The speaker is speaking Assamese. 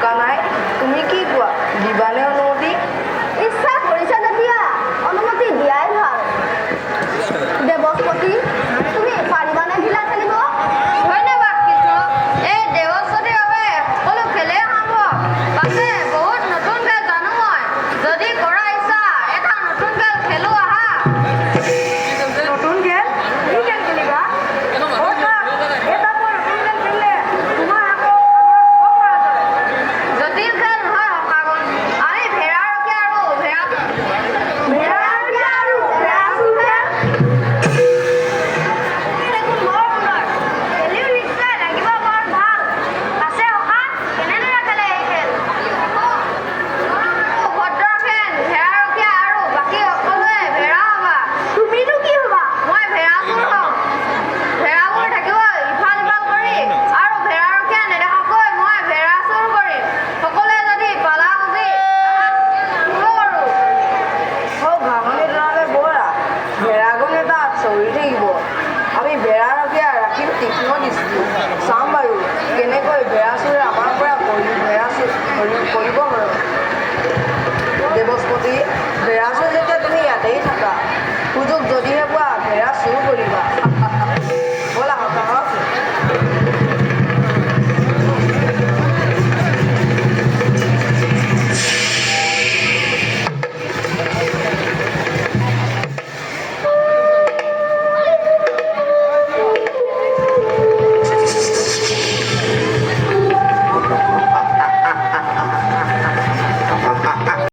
থকা নাই। তুমি কি কোৱা, দিবানে অনুমতি? ইচ্ছা কৰিছা যেতিয়া অনুমতি দিয়াই ভাল। দেৱস্পতি, তুমি পাৰিবানে ঢিলা খেলিব? ধন্যবাদ কৃষ্ণ। এই দেৱস্বতীৰ বাবে সকলো খেলেই সম্ভৱ। পাছে বহুত নতুন খেল জানো মই। যদি কৰা ইচ্ছা এটা নতুন খেল খেলো আহা। নতুন খেল? কি খেল খেলিবা? এটা মই নতুন খেল খেলিলে তোমাৰ আকৌ আমাৰ ঘৰ পৰা যায়। জটিল খেল নহয় সকাগন। আমি ভেড়াৰখীয়া আৰু ভেড়াৰখীয়া আৰু ভেড়াচোৰ খেল? দেখোন বৰ সুন্দৰ। খেলিও নিশ্চয় লাগিব বৰ ভাল। পাছে সকাম কেনেদৰে খেলে এই খেল? ভদ্ৰসেন, ভেড়াৰখীয়া আৰু বাকী সকলোৱে ভেড়া হবা। তুমিনো কি হবা? মই ভেড়াচোৰ হম। ভেড়াবোৰ থাকিব ইফাল সিফাল কৰি আৰু ভেড়াৰখীয়া নেদেখাকৈ মই ভেড়াচোৰ কৰিম। সকলোৱে যদি পালা খুজি চুৰ কৰোঁ। ঘাঁহনি তেনেহ'লে ব'লা, ভেড়াগণ এটা চৰি থাকিব। আমি ভেড়া ৰখীয়া ৰাখিম তীক্ষ্ণ দৃষ্টি। চাম বাৰু